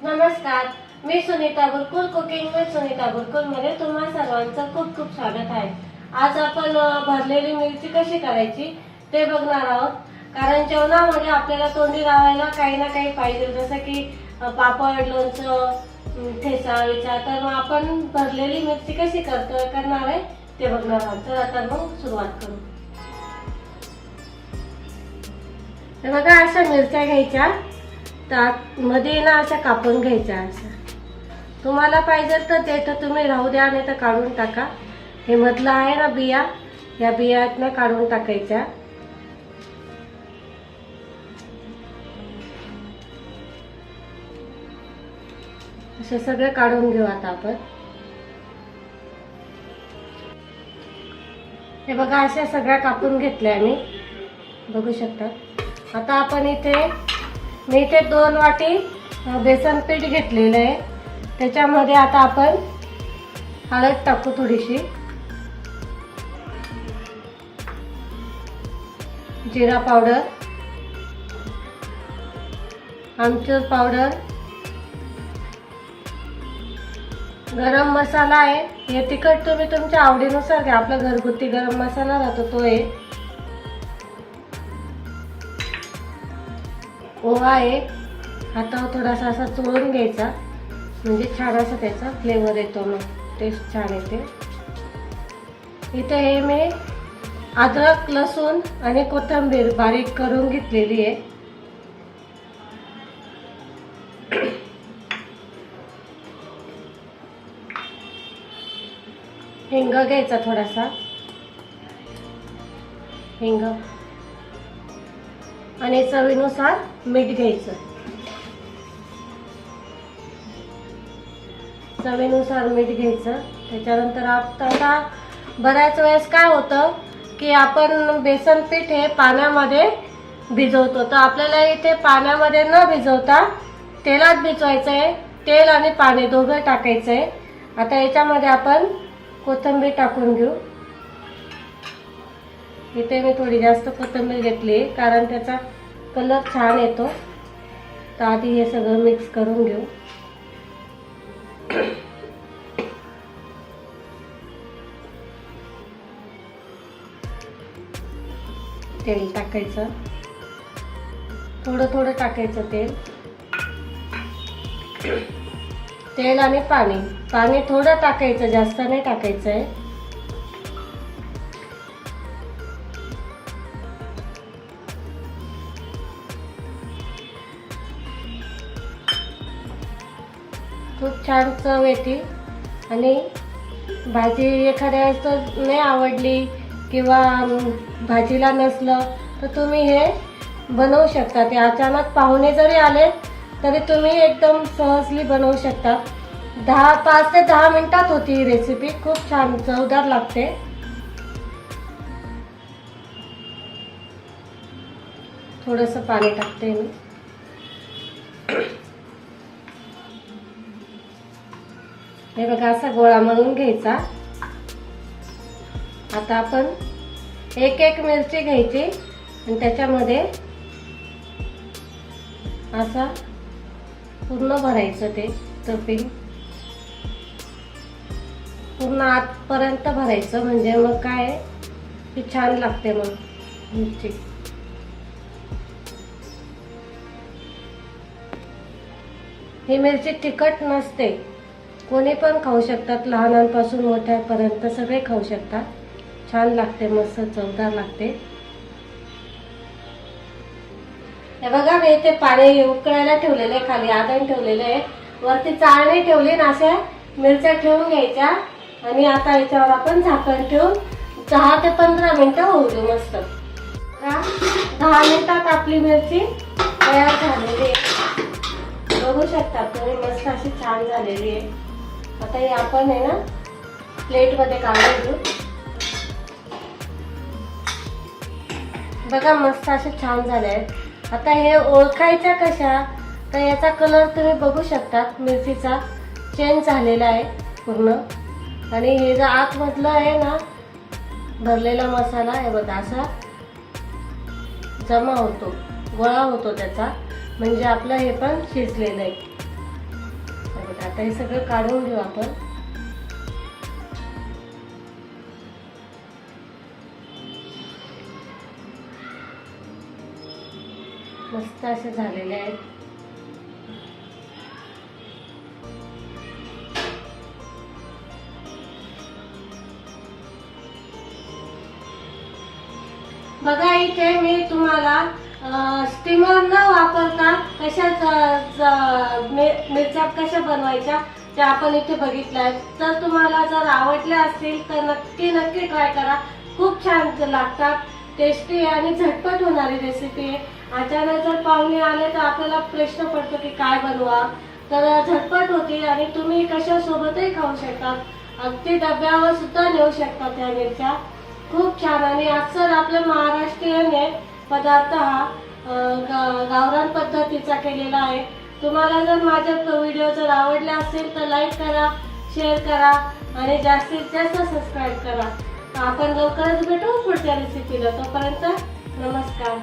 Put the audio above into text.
नमस्कार, मी सुनीता गुरुकुल cooking with Sunita गुरुकुल मध्ये तुम्हा सर्वांचं खूप खूप स्वागत आहे। आज आपण भरलेली मिरची कशी करायची ते बघणार आहोत। कारण जेवणामध्ये आपल्याला तोंडी लावायला काही ना काही पाहिजे, जसं की पापड, लोणचं, ठेचा विचा। तर मग आपण भरलेली मिरची कशी करणार आहे ते बघणार आहोत। तर आता मग सुरुवात करू। हे बघा, अशा मिरच्या घ्यायच्या, त्यात मध्ये ना अशा कापून घ्यायच्या। अशा तुम्हाला पाहिजे तर ते तर तुम्ही राहू द्या, नाही तर काढून टाका। हे मधला आहे ना बिया, या बियातनं काढून टाकायच्या। असे सगळे काढून घेऊ आता आपण। हे बघा, अशा सगळ्या कापून घेतल्या मी, बघू शकता। आता आपण मी इथे 2 वाटी बेसन पीठ घेतलेलं आहे। त्याच्यामध्ये आता आपण हळद टाकू थोडीशी, जिरा पावडर, आमचूर पावडर, गरम मसाला आहे। हे तिखट तुम्ही तुमच्या आवडीनुसार घ्या, आपला घरगुती गरम मसाला राहतो तो आहे। ओवा आहे, हातावर थोडासा असा चोळून घ्यायचा, म्हणजे छान असं त्याचा फ्लेवर येतो, मग टेस्ट छान येते। इथे हे मी अद्रक, लसूण आणि कोथिंबीर बारीक करून घेतलेली आहे। हिंग घ्यायचा, थोडासा हिंग आणि चवीनुसार मीठ घ्यायचं। चवीनुसार मीठ घ्यायचं। त्याच्यानंतर आता बऱ्याच वेळेस काय होतं की आपण बेसन पीठ हे पाण्यामध्ये भिजवतो, तर आपल्याला इथे पाण्यामध्ये न भिजवता तेलात भिजवायचं आहे। तेल आणि पाणी दोघं टाकायचं आहे। आता याच्यामध्ये आपण कोथिंबीर टाकून घेऊ। इथे मी थोडी जास्त कोथिंबीर घेतली कारण त्याचा कलर छान येतो। तर आधी हे सगळं मिक्स करून घेऊ। तेल टाकायचं, थोडं थोडं टाकायचं तेल। तेल आणि पाणी थोडं टाकायचं, जास्त नाही टाकायचं आहे। खूप छान चव येते। आणि भाजी एखाद्या वेळेस नाही आवडली किंवा भाजीला नसलं तर तुम्ही हे बनवू शकता। ते अचानक पाहुणे जरी आले तरी तुम्ही एकदम सहजली बनवू शकता। 5 ते 10 मिनिटात होती ही रेसिपी, खूप छान चवदार लागते। थोडंसं पाणी टाकते मी। हे बघा, असा गोळा मळून घ्यायचा। आता आपण एक मिरची घ्यायची आणि त्याच्यामध्ये असा पूर्ण भरायचं, ते स्टफिंग पूर्ण आतपर्यंत भरायचं, म्हणजे मग काय की छान लागते मग मिरची। ही मिरची तिखट नसते, कोणी पण खाऊ शकतात, लहानांपासून मोठ्यापर्यंत सगळे खाऊ शकतात। छान लागते, मस्त चवदार लागते। हे बघा, मी इथे पाणी उकळायला ठेवलेलं आहे, खाली आदण ठेवलेलं आहे, वरती चाळणी ठेवली ना। अशा मिरच्या ठेवून घ्यायच्या आणि आता याच्यावर आपण झाकण ठेवून 10 ते 15 मिनिटं होऊ देऊ मस्त। 10 मिनिटात आपली मिरची तयार झालेली आहे, बघू शकता तुम्ही, मस्त अशी छान झालेली आहे। आता हे आपण आहे ना प्लेट मध्ये काढून घेऊ। बघा, मस्त असे छान झाले आहेत। आता हे ओळखायच्या कशा, तर याचा कलर तुम्ही बघू शकता, मिरचीचा चेंज झालेला आहे पूर्ण। आणि हे जे आतमधलं आहे ना भरलेला मसाला, हे बघा असा जमा होतो, गोळा होतो त्याचा, म्हणजे आपलं हे पण शिजलेलं आहे। आता हे सगळं काढून घेऊ आपण. मस्त असे झालेले आहेत. बघा इथे मी तुम्हाला स्टीमर न वापरता मिरच्या कशा बनवायच्या ते आपण इथे बघितल्या. तर तुम्हाला जर आवडल्या असतील तर नक्की ट्राय करा. खूप छान लागतात, टेस्टी आणि झटपट होणारी रेसिपी आहे. अचानक जर पाहुणे आले तर आपल्याला प्रश्न पडतो की काय बनवा, तर झटपट होती आणि तुम्ही कशा सोबतही खाऊ शकता. अगदी डब्यावर सुद्धा नेऊ शकता त्या मिरच्या. खूप छान आणि अक्सर आपल्या महाराष्ट्रीयन पदार्थ हा गावरान पद्धतीचा केलेला आहे. तुम्हाला जर माझे व्हिडिओ जर आवडले असेल तर लाईक करा, शेअर करा आणि जास्तीत जास्त सबस्क्राईब करा. आपण लवकरच भेटू पुढच्या रेसिपीला. तोपर्यंत नमस्कार.